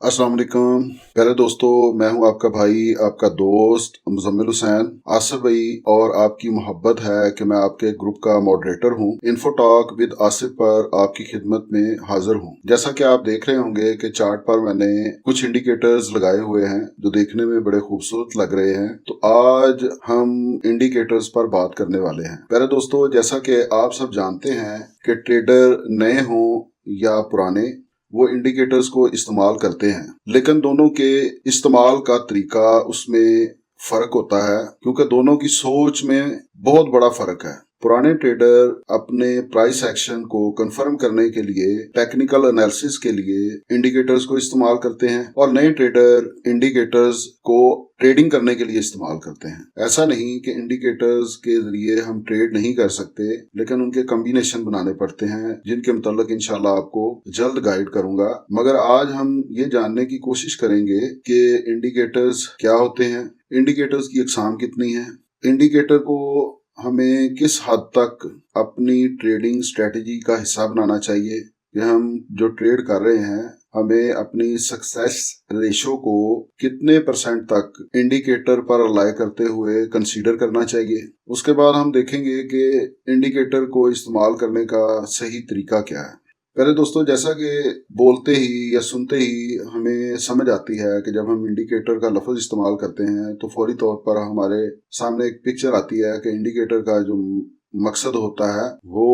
अस्सलाम वालेकुम प्यारे दोस्तों, मैं हूं आपका भाई, आपका दोस्त मुजम्मिल हुसैन। आसिफ भाई और आपकी मोहब्बत है कि मैं आपके ग्रुप का मॉडरेटर हूं। इन्फो टॉक विद आसिफ पर आपकी खिदमत में हाजिर हूं। जैसा कि आप देख रहे होंगे कि चार्ट पर मैंने कुछ इंडिकेटर्स लगाए हुए हैं जो देखने में बड़े खूबसूरत लग रहे हैं। तो आज हम इंडिकेटर्स पर बात करने वाले हैं। प्यारे दोस्तों, जैसा कि आप सब जानते हैं कि ट्रेडर नए हों या पुराने, वो इंडिकेटर्स को इस्तेमाल करते हैं, लेकिन दोनों के इस्तेमाल का तरीका उसमें फर्क होता है, क्योंकि दोनों की सोच में बहुत बड़ा फर्क है। पुराने ट्रेडर अपने प्राइस एक्शन को कंफर्म करने के लिए, टेक्निकल एनालिसिस के लिए इंडिकेटर्स को इस्तेमाल करते हैं, और नए ट्रेडर इंडिकेटर्स को ट्रेडिंग करने के लिए इस्तेमाल करते हैं। ऐसा नहीं कि इंडिकेटर्स के जरिए हम ट्रेड नहीं कर सकते, लेकिन उनके कॉम्बिनेशन बनाने पड़ते हैं, जिनके मुताल्लिक इंशाल्लाह आपको जल्द गाइड करूंगा। मगर आज हम ये जानने की कोशिश करेंगे कि इंडिकेटर्स क्या होते हैं, इंडिकेटर्स की अक़साम कितनी है, इंडिकेटर को हमें किस हद तक अपनी ट्रेडिंग स्ट्रेटेजी का हिस्सा बनाना चाहिए, कि हम जो ट्रेड कर रहे हैं हमें अपनी सक्सेस रेशो को कितने % तक इंडिकेटर पर अप्लाई करते हुए कंसीडर करना चाहिए। उसके बाद हम देखेंगे कि इंडिकेटर को इस्तेमाल करने का सही तरीका क्या है। पहले दोस्तों, जैसा कि बोलते ही या सुनते ही हमें समझ आती है कि जब हम इंडिकेटर का लफ्ज़ इस्तेमाल करते हैं तो फौरी तौर पर हमारे सामने एक पिक्चर आती है कि इंडिकेटर का जो मकसद होता है वो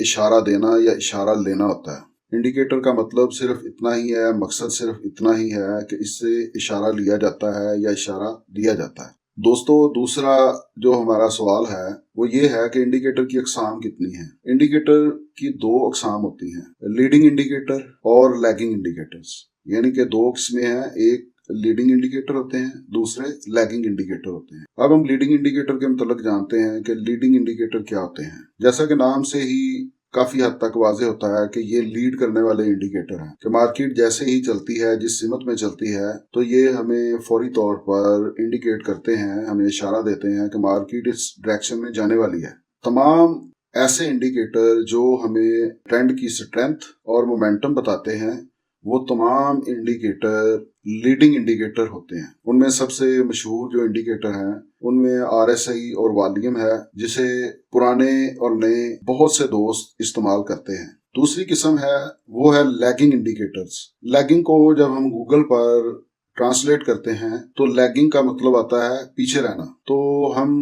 इशारा देना या इशारा लेना होता है। इंडिकेटर का मतलब सिर्फ इतना ही है, मकसद सिर्फ इतना ही है कि इससे इशारा लिया जाता है या इशारा दिया जाता है। दोस्तों, दूसरा जो हमारा सवाल है वो ये है कि इंडिकेटर की अक़साम कितनी है। इंडिकेटर की 2 अक़साम होती हैं, लीडिंग इंडिकेटर और लैगिंग इंडिकेटर्स। यानी कि 2 किस्में हैं, एक लीडिंग इंडिकेटर होते हैं, दूसरे लैगिंग इंडिकेटर होते हैं। अब हम लीडिंग इंडिकेटर के मतलब जानते हैं कि लीडिंग इंडिकेटर क्या होते हैं। जैसा कि नाम से ही काफी हद तक वाज़ेह होता है कि ये लीड करने वाले इंडिकेटर हैं, कि मार्केट जैसे ही चलती है, जिस सिमत में चलती है, तो ये हमें फौरी तौर पर इंडिकेट करते हैं, हमें इशारा देते हैं कि मार्केट इस डायरेक्शन में जाने वाली है। तमाम ऐसे इंडिकेटर जो हमें ट्रेंड की स्ट्रेंथ और मोमेंटम बताते हैं, वो तमाम इंडिकेटर लीडिंग इंडिकेटर होते हैं। उनमें सबसे मशहूर जो इंडिकेटर हैं उनमें RSI और वॉल्यूम है, जिसे पुराने और नए बहुत से दोस्त इस्तेमाल करते हैं। दूसरी किस्म है वो है लैगिंग इंडिकेटर्स। लैगिंग को जब हम गूगल पर ट्रांसलेट करते हैं तो लैगिंग का मतलब आता है पीछे रहना। तो हम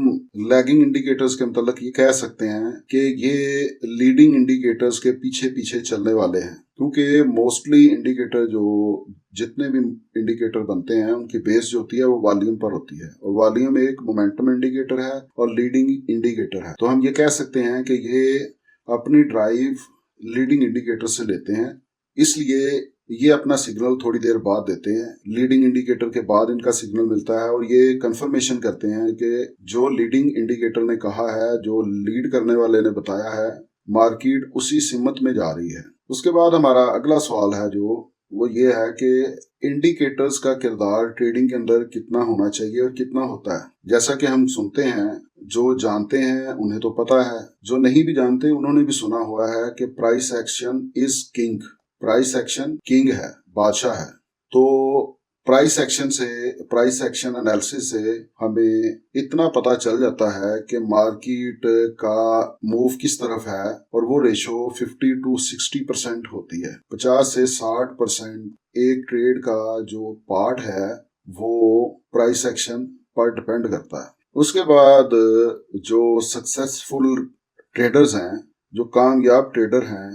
लैगिंग इंडिकेटर्स के मतलब ये कह सकते हैं कि ये लीडिंग इंडिकेटर्स के पीछे पीछे चलने वाले हैं, क्योंकि मोस्टली इंडिकेटर जो जितने भी इंडिकेटर बनते हैं उनकी बेस जो होती है वो वॉल्यूम पर होती है, और वॉल्यूम एक मोमेंटम इंडिकेटर है और लीडिंग इंडिकेटर है। तो हम ये कह सकते हैं कि ये अपनी ड्राइव लीडिंग इंडिकेटर से लेते हैं, इसलिए ये अपना सिग्नल थोड़ी देर बाद देते हैं। लीडिंग इंडिकेटर के बाद इनका सिग्नल मिलता है और ये कंफर्मेशन करते हैं कि जो लीडिंग इंडिकेटर ने कहा है, जो लीड करने वाले ने बताया है, मार्केट उसी सिमत में जा रही है। उसके बाद हमारा अगला सवाल है जो वो ये है कि इंडिकेटर्स का किरदार ट्रेडिंग के अंदर कितना होना चाहिए और कितना होता है। जैसा कि हम सुनते हैं, जो जानते हैं उन्हें तो पता है, जो नहीं भी जानते उन्होंने भी सुना हुआ है कि price action is king. Price action king है, बादशाह है। तो प्राइस एक्शन एनालिसिस से हमें इतना पता चल जाता है कि मार्केट का मूव किस तरफ है, और वो रेशो 50 to 60% होती है। 50 से 60% एक ट्रेड का जो पार्ट है वो प्राइस एक्शन पर डिपेंड करता है। उसके बाद जो सक्सेसफुल ट्रेडर्स हैं, जो कामयाब ट्रेडर हैं,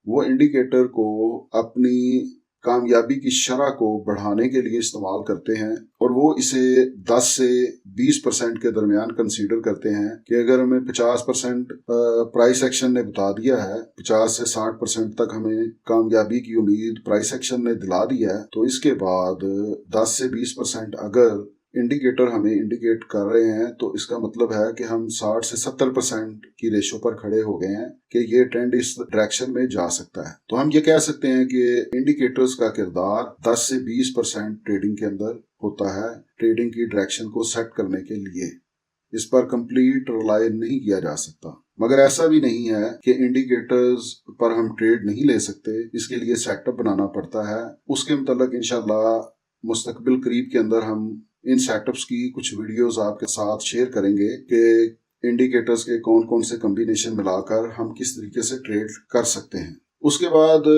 वो इंडिकेटर को अपनी कामयाबी की शरह को बढ़ाने के लिए इस्तेमाल करते हैं, और वो इसे 10 से 20% के दरमियान कंसीडर करते हैं कि अगर हमें 50% प्राइस एक्शन ने बता दिया है, 50 से 60% तक हमें कामयाबी की उम्मीद प्राइस एक्शन ने दिला दी है, तो इसके बाद 10 से 20% अगर इंडिकेटर हमें इंडिकेट कर रहे हैं, तो इसका मतलब है कि हम 60 से 70% की रेशो पर खड़े हो गए हैं कि ये ट्रेंड इस डायरेक्शन में जा सकता है। तो हम ये कह सकते हैं कि इंडिकेटर्स का किरदार 10 से 20% ट्रेडिंग के अंदर होता है, ट्रेडिंग की डायरेक्शन को सेट करने के लिए। इस पर कंप्लीट रिलाई नहीं किया जा सकता। मगर ऐसा भी नहीं है कि इंडिकेटर्स पर हम ट्रेड नहीं ले सकते, इसके लिए सेटअप बनाना पड़ता है। उसके मुतल्लिक इंशाल्लाह मुस्तकबिल करीब के अंदर हम इन सेटअप्स की कुछ वीडियोस आपके साथ शेयर करेंगे कि इंडिकेटर्स के कौन कौन से कॉम्बिनेशन मिलाकर हम किस तरीके से ट्रेड कर सकते हैं। उसके बाद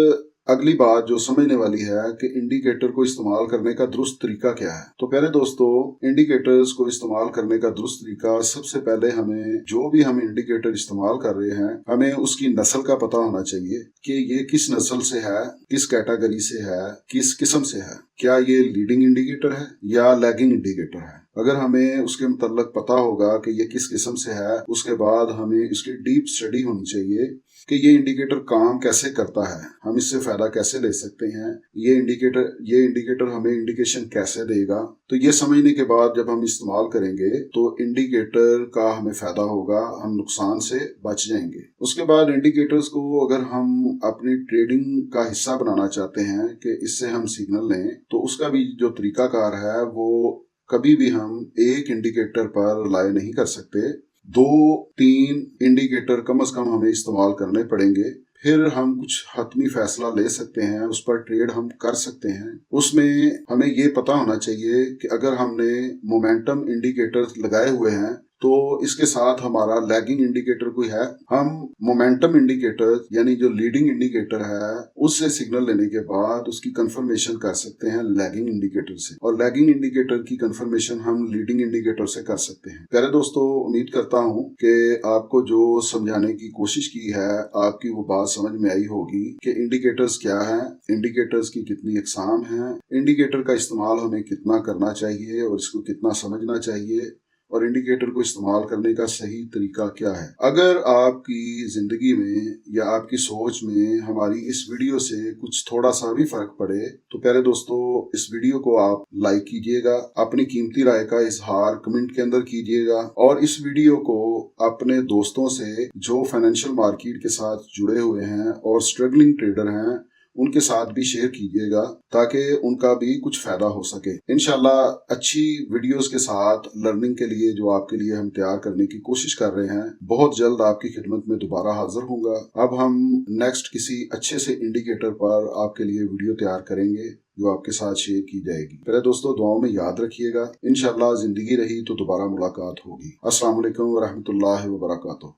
अगली बात जो समझने वाली है कि इंडिकेटर को इस्तेमाल करने का दुरुस्त तरीका क्या है। तो प्यारे दोस्तों, इंडिकेटर्स को इस्तेमाल करने का दुरुस्त तरीका, सबसे पहले हमें जो भी हम इंडिकेटर इस्तेमाल कर रहे हैं, हमें उसकी नस्ल का पता होना चाहिए कि ये किस नस्ल से है, किस कैटेगरी से है, किस किस्म से है। क्या ये लीडिंग इंडिकेटर है या लैगिंग इंडिकेटर है। अगर हमें उसके मुतल्लिक पता होगा कि ये किस किस्म से है, उसके बाद हमें इसकी डीप स्टडी होनी चाहिए कि ये इंडिकेटर काम कैसे करता है, हम इससे फायदा कैसे ले सकते हैं, ये इंडिकेटर हमें इंडिकेशन कैसे देगा। तो ये समझने के बाद जब हम इस्तेमाल करेंगे तो इंडिकेटर का हमें फायदा होगा, हम नुकसान से बच जाएंगे। उसके बाद इंडिकेटर्स को अगर हम अपनी ट्रेडिंग का हिस्सा बनाना चाहते हैं कि इससे हम सिग्नल लें, तो उसका भी जो तरीकाकार है वो कभी भी हम एक इंडिकेटर पर रिलाई नहीं कर सकते। 2-3 इंडिकेटर कम से कम हमें इस्तेमाल करने पड़ेंगे, फिर हम कुछ हतमी फैसला ले सकते हैं, उस पर ट्रेड हम कर सकते हैं। उसमें हमें ये पता होना चाहिए कि अगर हमने मोमेंटम इंडिकेटर लगाए हुए हैं तो इसके साथ हमारा लैगिंग इंडिकेटर कोई है, हम मोमेंटम इंडिकेटर यानी जो लीडिंग इंडिकेटर है उससे सिग्नल लेने के बाद उसकी कंफर्मेशन कर सकते हैं लैगिंग इंडिकेटर से, और लैगिंग इंडिकेटर की कंफर्मेशन हम लीडिंग इंडिकेटर से कर सकते हैं। प्यारे दोस्तों, उम्मीद करता हूँ कि आपको जो समझाने की कोशिश की है आपकी वो बात समझ में आई होगी कि इंडिकेटर्स क्या है, इंडिकेटर्स की कितनी अकसाम है, इंडिकेटर का इस्तेमाल हमें कितना करना चाहिए और इसको कितना समझना चाहिए, और इंडिकेटर को इस्तेमाल करने का सही तरीका क्या है। अगर आपकी जिंदगी में या आपकी सोच में हमारी इस वीडियो से कुछ थोड़ा सा भी फर्क पड़े तो प्यारे दोस्तों, इस वीडियो को आप लाइक कीजिएगा, अपनी कीमती राय का इजहार कमेंट के अंदर कीजिएगा, और इस वीडियो को अपने दोस्तों से जो फाइनेंशियल मार्केट के साथ जुड़े हुए हैं और स्ट्रगलिंग ट्रेडर हैं उनके साथ भी शेयर कीजिएगा ताकि उनका भी कुछ फायदा हो सके। इंशाल्लाह अच्छी वीडियोस के साथ लर्निंग के लिए जो आपके लिए हम तैयार करने की कोशिश कर रहे हैं, बहुत जल्द आपकी खिदमत में दोबारा हाजिर होऊंगा। अब हम नेक्स्ट किसी अच्छे से इंडिकेटर पर आपके लिए वीडियो तैयार करेंगे जो आपके साथ शेयर की जाएगी। मेरे दोस्तों, दुआओं में याद रखिएगा। इंशाल्लाह जिंदगी रही तो दोबारा मुलाकात होगी। अस्सलाम वालेकुम व रहमतुल्लाहि व बरकातुहू।